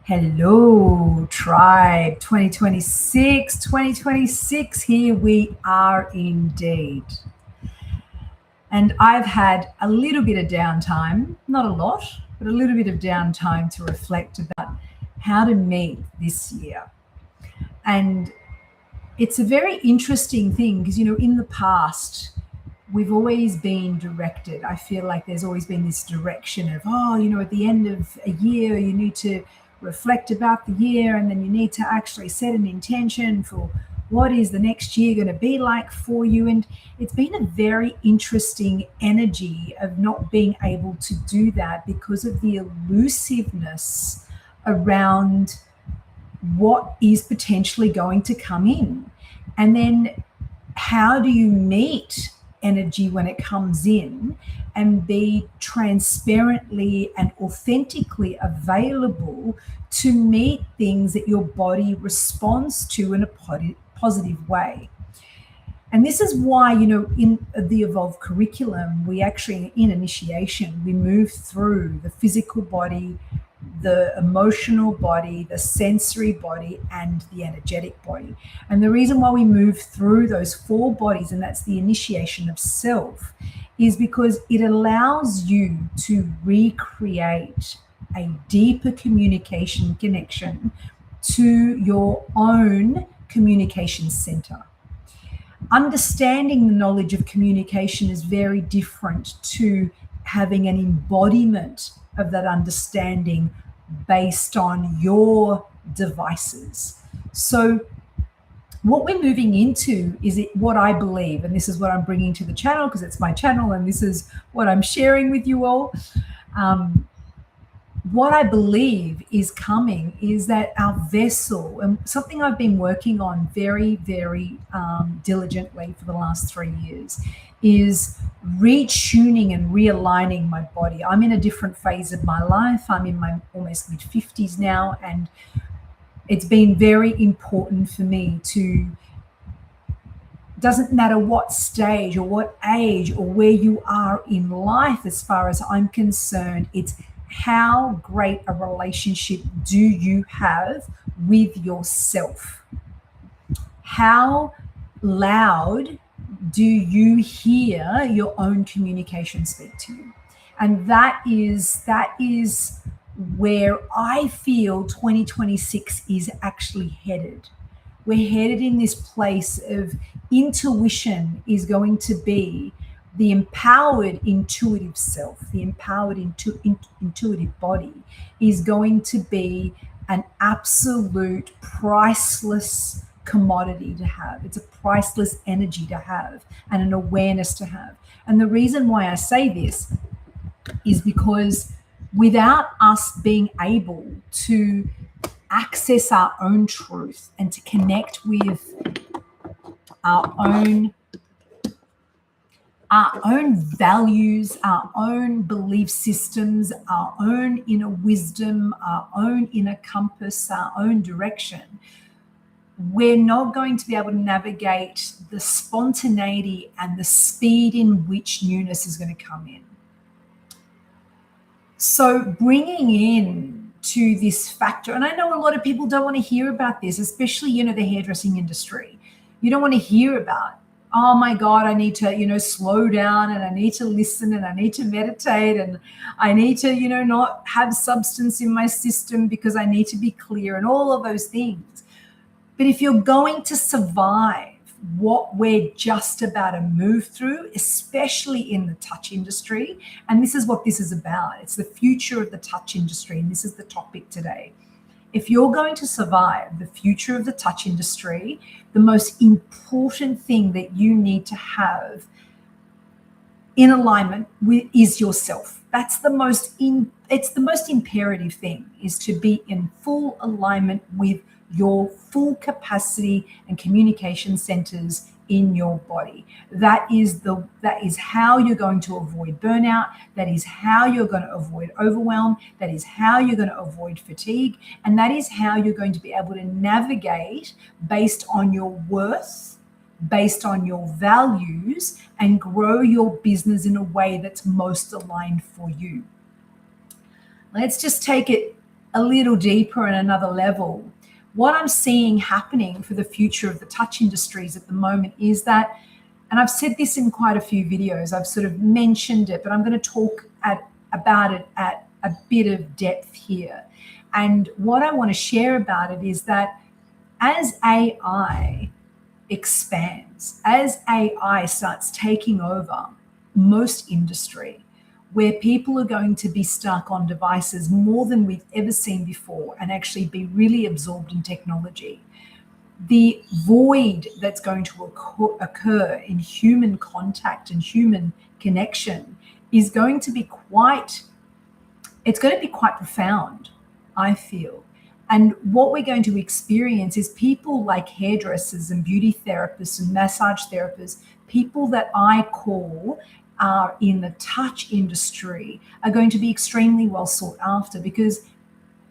Hello, Tribe 2026. Here we are indeed. And I've had a little bit of downtime, not a lot, but a little bit of downtime to reflect about how to meet this year. And it's a very interesting thing because, in the past, we've always been directed. I feel like there's always been this direction of, at the end of a year, you need to reflect about the year and then you need to actually set an intention for what is the next year going to be like for you. And it's been a very interesting energy of not being able to do that because of the elusiveness around what is potentially going to come in. And then how do you meet energy when it comes in and be transparently and authentically available to meet things that your body responds to in a positive way? And this is why, in the Evolve curriculum, we actually, in initiation, we move through the physical body, the emotional body, the sensory body, and the energetic body. And the reason why we move through those four bodies, and that's the initiation of self, is because it allows you to recreate a deeper communication connection to your own communication center. Understanding the knowledge of communication is very different to having an embodiment of that understanding based on your devices. So what we're moving into is what I believe, and this is what I'm bringing to the channel because it's my channel and this is what I'm sharing with you all. What I believe is coming is that our vessel, and something I've been working on very, very diligently for the last 3 years, is retuning and realigning my body. I'm in a different phase of my life. I'm in my almost mid-50s now, and it's been very important for me to, doesn't matter what stage or what age or where you are in life as far as I'm concerned, it's how great a relationship do you have with yourself? How loud do you hear your own communication speak to you? And that is where I feel 2026 is actually headed. We're headed in this place of intuition is going to be the empowered intuitive self, the empowered intuitive body is going to be an absolute priceless commodity to have. It's a priceless energy to have and an awareness to have. And the reason why I say this is because without us being able to access our own truth and to connect with our own values, our own belief systems, our own inner wisdom, our own inner compass, our own direction, we're not going to be able to navigate the spontaneity and the speed in which newness is going to come in. So bringing in to this factor, and I know a lot of people don't want to hear about this, especially, the hairdressing industry. You don't want to hear about, oh my God, I need to, slow down and I need to listen and I need to meditate and I need to, not have substance in my system because I need to be clear and all of those things. But if you're going to survive what we're just about to move through, especially in the touch industry, and this is what this is about, it's the future of the touch industry, and this is the topic today. If you're going to survive the future of the touch industry, the most important thing that you need to have in alignment with is yourself. That's it's the most imperative thing, is to be in full alignment with your full capacity and communication centers in your body. That is how you're going to avoid burnout. That is how you're going to avoid overwhelm. That is how you're going to avoid fatigue. And that is how you're going to be able to navigate based on your worth, based on your values, and grow your business in a way that's most aligned for you. Let's just take it a little deeper and another level, what I'm seeing happening for the future of the touch industries at the moment is that, and I've said this in quite a few videos, I've sort of mentioned it, but I'm going to talk about it at a bit of depth here. And what I want to share about it is that as AI expands, as AI starts taking over most industry, where people are going to be stuck on devices more than we've ever seen before and actually be really absorbed in technology, the void that's going to occur in human contact and human connection is going to be quite profound, I feel. And what we're going to experience is people like hairdressers and beauty therapists and massage therapists, people that I call are in the touch industry, are going to be extremely well sought after, because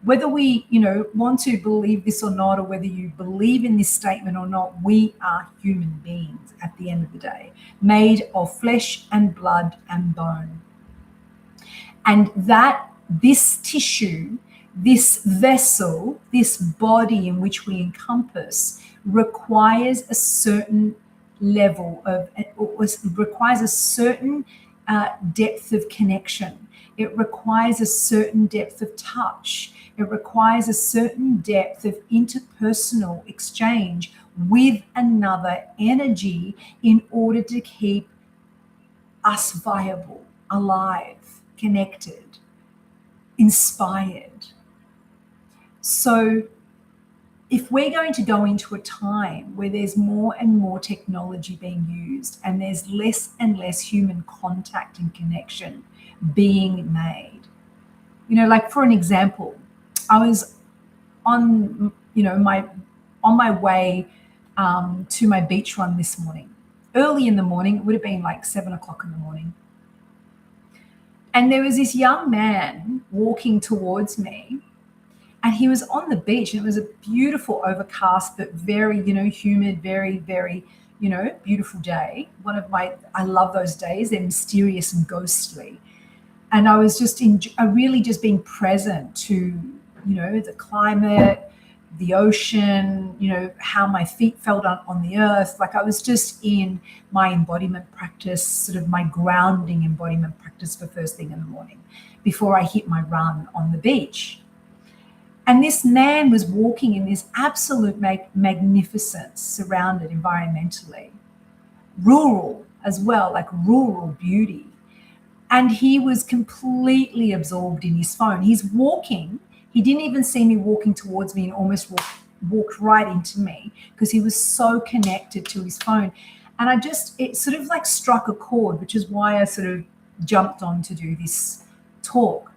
whether we, want to believe this or not, or whether you believe in this statement or not, we are human beings at the end of the day, made of flesh and blood and bone. And that this tissue, this vessel, this body in which we encompass requires a certain level of, requires a certain depth of connection. It requires a certain depth of touch. It requires a certain depth of interpersonal exchange with another energy in order to keep us viable, alive, connected, inspired. So if we're going to go into a time where there's more and more technology being used and there's less and less human contact and connection being made, like for an example, I was on my way to my beach run this morning. Early in the morning, it would have been like 7 o'clock in the morning. And there was this young man walking towards me, and he was on the beach, and it was a beautiful overcast, but very, humid, very, very, beautiful day. I love those days. They're mysterious and ghostly. And I was really just being present to, the climate, the ocean, how my feet felt on the earth. Like I was just in my embodiment practice, sort of my grounding embodiment practice for first thing in the morning before I hit my run on the beach. And this man was walking in this absolute magnificence, surrounded environmentally, rural as well, like rural beauty. And he was completely absorbed in his phone. He's walking. He didn't even see me walking towards me and almost walked right into me because he was so connected to his phone. And it sort of like struck a chord, which is why I sort of jumped on to do this talk.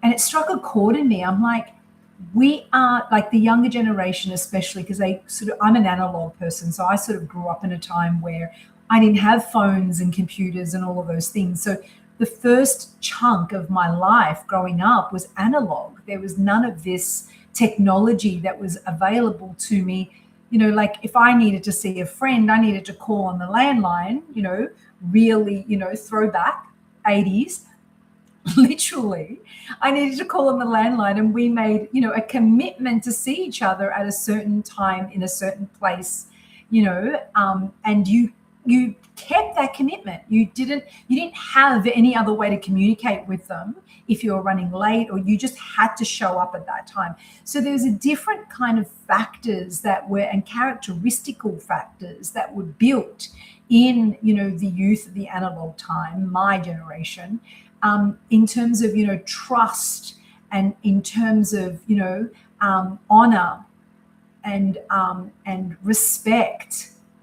And it struck a chord in me. I'm like, we are like the younger generation, especially because I'm an analog person. So I sort of grew up in a time where I didn't have phones and computers and all of those things. So the first chunk of my life growing up was analog. There was none of this technology that was available to me. Like if I needed to see a friend, I needed to call on the landline, really, throwback 80s. Literally, I needed to call on the landline, and we made, a commitment to see each other at a certain time in a certain place, and you kept that commitment. You didn't have any other way to communicate with them if you were running late, or you just had to show up at that time. So there's a different kind of factors and characteristical factors that were built in, the youth of the analog time, my generation, in terms of, trust, and in terms of, honor and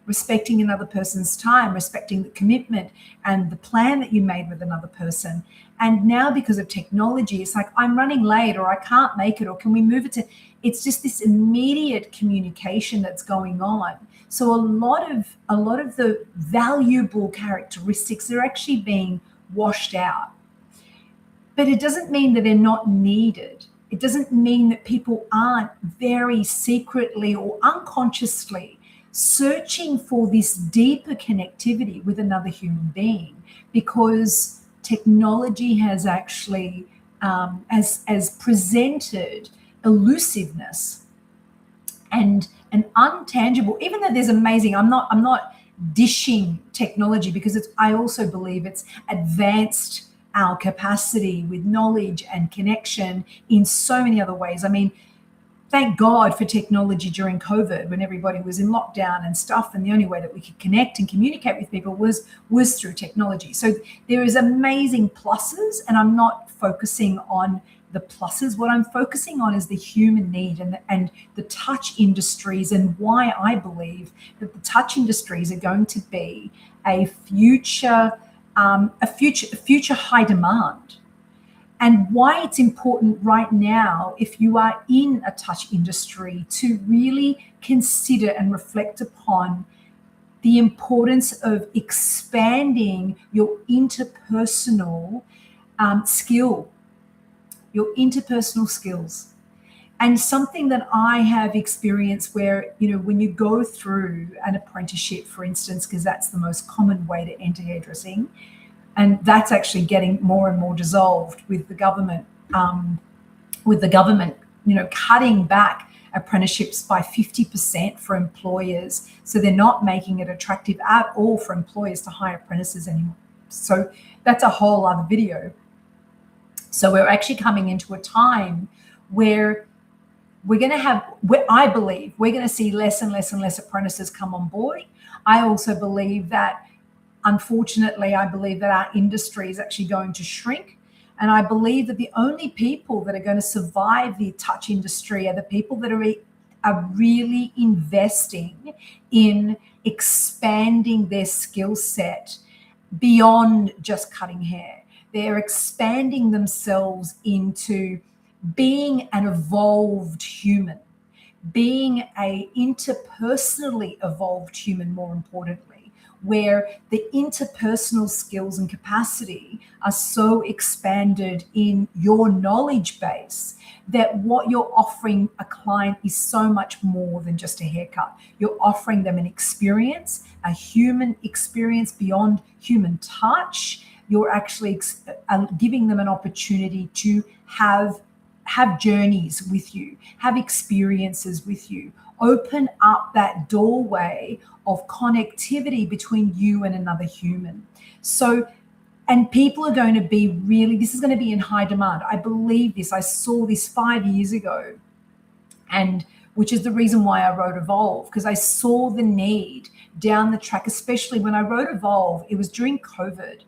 respecting another person's time, respecting the commitment and the plan that you made with another person. And now because of technology, it's like, I'm running late, or I can't make it, or can we move it to, it's just this immediate communication that's going on. So a lot of the valuable characteristics are actually being washed out. But it doesn't mean that they're not needed. It doesn't mean that people aren't very secretly or unconsciously searching for this deeper connectivity with another human being, because technology has actually has presented elusiveness and an untangible, even though there's amazing, I'm not dishing technology, because I also believe it's advanced our capacity with knowledge and connection in so many other ways. I mean, thank God for technology during COVID, when everybody was in lockdown and stuff, and the only way that we could connect and communicate with people was through technology. So there is amazing pluses, and I'm not focusing on the pluses. What I'm focusing on is the human need and the touch industries, and why I believe that the touch industries are going to be a future high demand. And why it's important right now, if you are in a touch industry, to really consider and reflect upon the importance of expanding your interpersonal your interpersonal skills. And something that I have experienced, where, when you go through an apprenticeship, for instance, because that's the most common way to enter hairdressing, and that's actually getting more and more dissolved with the government, cutting back apprenticeships by 50% for employers. So they're not making it attractive at all for employers to hire apprentices anymore. So that's a whole other video. So we're actually coming into a time where I believe we're going to see less and less and less apprentices come on board. I also believe that, unfortunately, our industry is actually going to shrink. And I believe that the only people that are going to survive the touch industry are the people that are really investing in expanding their skill set beyond just cutting hair. They're expanding themselves into being an evolved human, being a interpersonally evolved human, more importantly, where the interpersonal skills and capacity are so expanded in your knowledge base that what you're offering a client is so much more than just a haircut. You're offering them an experience, a human experience beyond human touch. You're actually giving them an opportunity to have journeys with you, have experiences with you, open up that doorway of connectivity between you and another human. So, and people are going to be this is going to be in high demand. I believe this. I saw this 5 years ago, and which is the reason why I wrote Evolve, because I saw the need down the track, especially when I wrote Evolve. It was during COVID.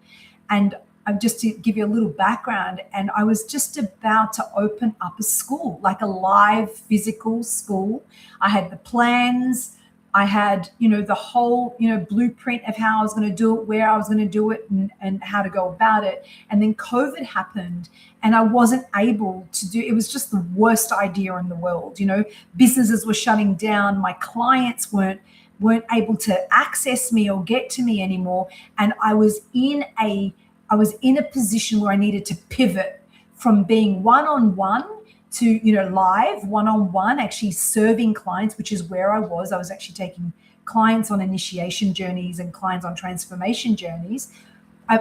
And just to give you a little background, and I was just about to open up a school, like a live physical school. I had the plans. I had, the whole, blueprint of how I was going to do it, where I was going to do it, and how to go about it. And then COVID happened, and I wasn't able to do it. Was just the worst idea in the world. Businesses were shutting down. My clients weren't able to access me or get to me anymore. And I was in a position where I needed to pivot from being one-on-one to, live one-on-one, actually serving clients, which is where I was. I was actually taking clients on initiation journeys and clients on transformation journeys.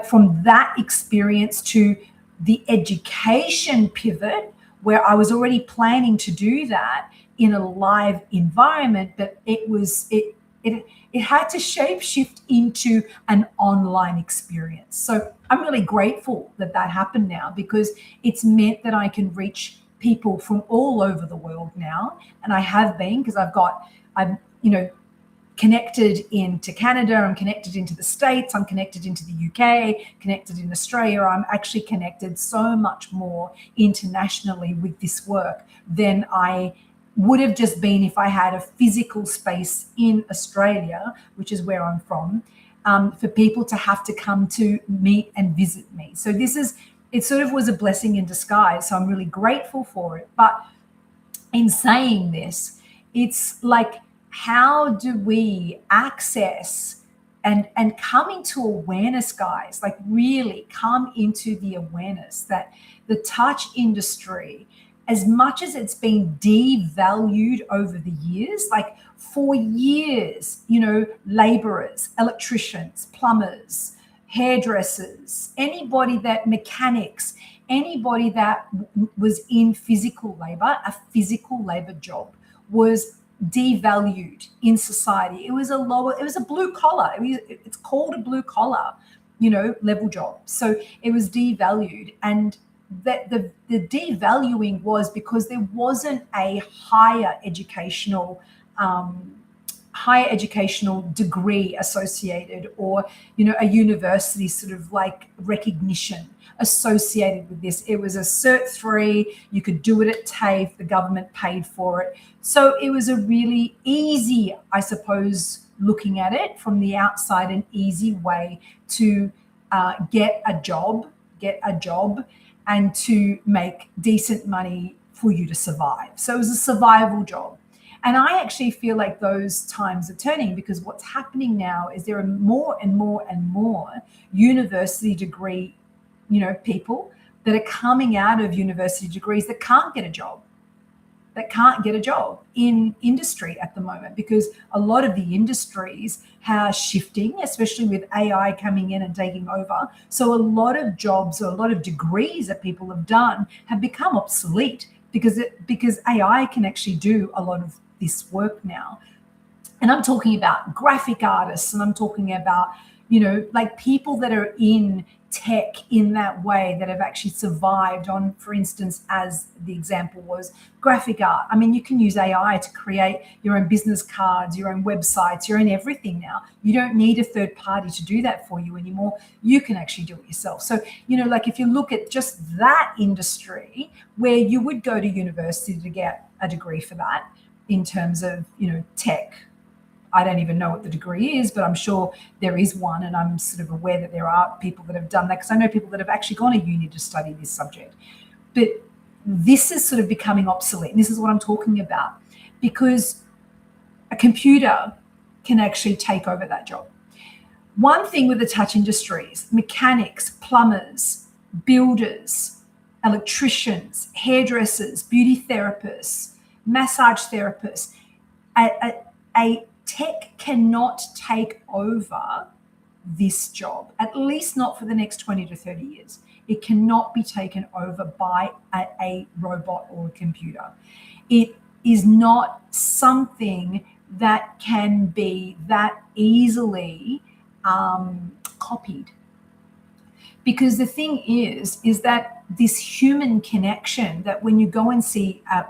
From that experience to the education pivot, where I was already planning to do that in a live environment, but it had to shapeshift into an online experience. So I'm really grateful that happened now, because it's meant that I can reach people from all over the world now. And I have been, because I'm connected into Canada, I'm connected into the States, I'm connected into the UK, connected in Australia. I'm actually connected so much more internationally with this work than I would have just been if I had a physical space in Australia, which is where I'm from, for people to have to come to meet and visit me. So it sort of was a blessing in disguise. So I'm really grateful for it. But in saying this, it's like, how do we access and come into awareness, guys? Like, really come into the awareness that the touch industry, as much as it's been devalued over the years, like for years, laborers, electricians, plumbers, hairdressers, anybody that mechanics, anybody that was in physical labor, a physical labor job, was devalued in society. It was a blue collar. It's called a blue collar, level job. So it was devalued, and that the devaluing was because there wasn't a higher educational degree associated, or a university sort of like recognition associated with this. It was a Cert 3. You could do it at TAFE. The government paid for it. So it was a really easy, I suppose, looking at it from the outside, an easy way to get a job and to make decent money for you to survive. So it was a survival job. And I actually feel like those times are turning, because what's happening now is there are more and more and more university degree, people that are coming out of university degrees that can't get a job in industry at the moment, because a lot of the industries are shifting, especially with AI coming in and taking over. So a lot of jobs, or a lot of degrees that people have done have become obsolete, because AI can actually do a lot of this work now. And I'm talking about graphic artists, and I'm talking about, like people that are in tech in that way, that have actually survived on, for instance, as the example was graphic art. I mean, you can use AI to create your own business cards, your own websites, your own everything now. You don't need a third party to do that for you anymore. You can actually do it yourself. So, like if you look at just that industry, where you would go to university to get a degree for that, in terms of, tech. I don't even know what the degree is, but I'm sure there is one, and I'm sort of aware that there are people that have done that, because I know people that have actually gone to uni to study this subject. But this is sort of becoming obsolete, and this is what I'm talking about, because a computer can actually take over that job. One thing with the touch industries, mechanics, plumbers, builders, electricians, hairdressers, beauty therapists, massage therapists, a tech cannot take over this job, at least not for the next 20 to 30 years. It cannot be taken over by a robot or a computer. It is not something that can be that easily copied. Because the thing is that this human connection, that when you go and see a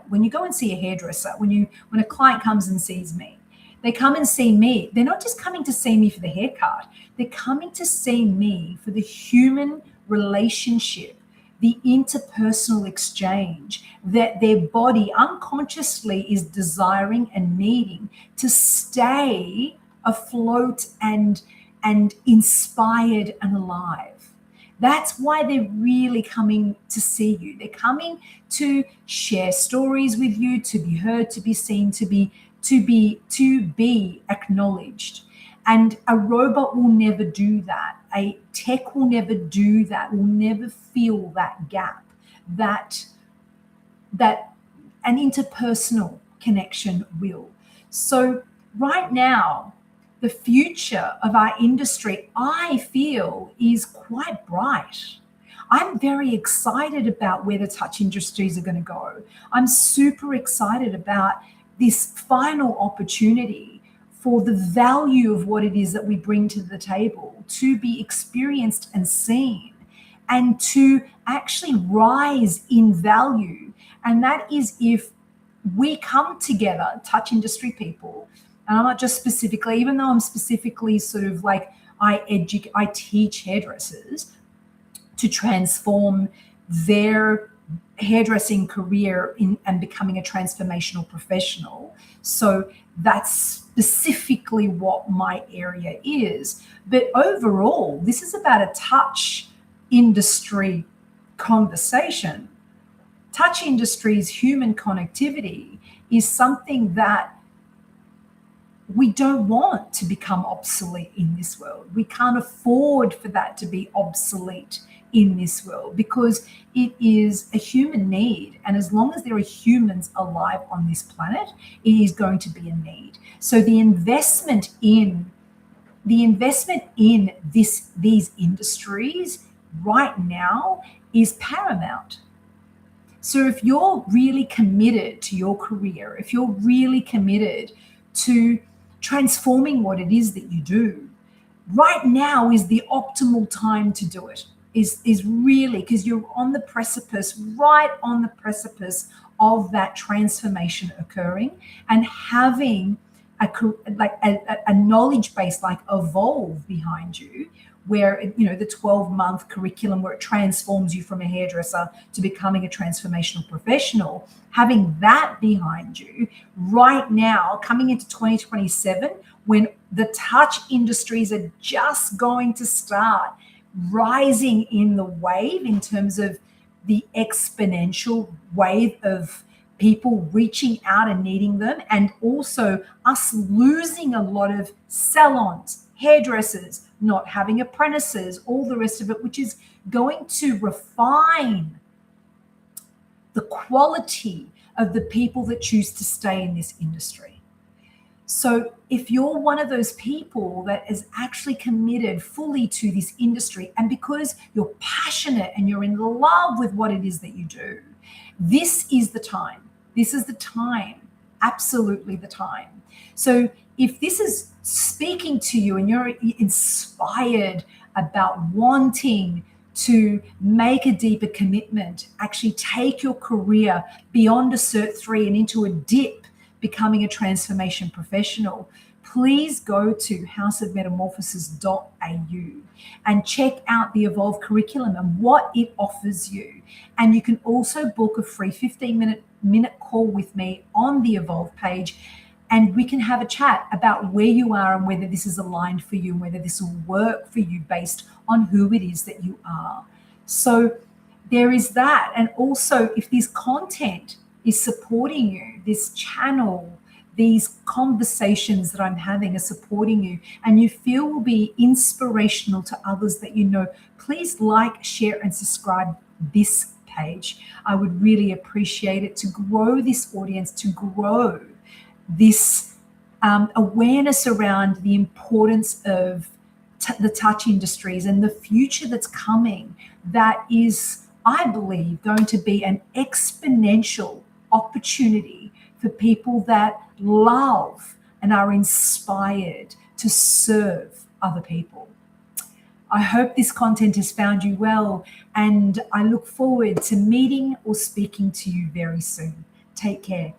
hairdresser, when a client comes and sees me, they come and see me. They're not just coming to see me for the haircut. They're coming to see me for the human relationship, the interpersonal exchange that their body unconsciously is desiring and needing to stay afloat and inspired and alive. That's why they're really coming to see you. They're coming to share stories with you, to be heard, to be seen, to be acknowledged. And a robot will never do that. A tech will never do that, will never fill that gap, that an interpersonal connection will. So right now, the future of our industry, I feel, is quite bright. I'm very excited about where the touch industries are going to go. I'm super excited about this final opportunity for the value of what it is that we bring to the table to be experienced and seen, and to actually rise in value. And that is if we come together, touch industry people, and I'm not just specifically, even though I'm specifically sort of like, I teach hairdressers to transform their hairdressing career and becoming a transformational professional. So that's specifically what my area is. But overall, this is about a touch industry conversation. Touch industry's human connectivity is something that we don't want to become obsolete in this world. We can't afford for that to be obsolete in this world, because it is a human need. And as long as there are humans alive on this planet, it is going to be a need. So the investment in these industries right now is paramount. So if you're really committed to your career, if you're really committed to transforming what it is that you do, right now is the optimal time to do it. Is really, because you're on the precipice, right on the precipice of that transformation occurring, and having a knowledge base like Evolve behind you, where the 12-month curriculum where it transforms you from a hairdresser to becoming a transformational professional, having that behind you right now, coming into 2027, when the touch industries are just going to start rising in the wave in terms of the exponential wave of people reaching out and needing them, and also us losing a lot of salons, hairdressers, not having apprentices, all the rest of it, which is going to refine the quality of the people that choose to stay in this industry. So if you're one of those people that is actually committed fully to this industry, and because you're passionate and you're in love with what it is that you do, this is the time. This is the time, absolutely the time. So if this is speaking to you and you're inspired about wanting to make a deeper commitment, actually take your career beyond a Cert 3 and into a dip, becoming a transformation professional, please go to houseofmetamorphosis.au and check out the Evolve curriculum and what it offers you. And you can also book a free 15-minute call with me on the Evolve page, and we can have a chat about where you are and whether this is aligned for you and whether this will work for you based on who it is that you are. So there is that. And also, if this content is supporting you, this channel, these conversations that I'm having are supporting you, and you feel will be inspirational to others that you know, please like, share, and subscribe this page. I would really appreciate it to grow this audience, to grow this awareness around the importance of the touch industries and the future that's coming, that is, I believe, going to be an exponential opportunity for people that love and are inspired to serve other people. I hope this content has found you well, and I look forward to meeting or speaking to you very soon. Take care.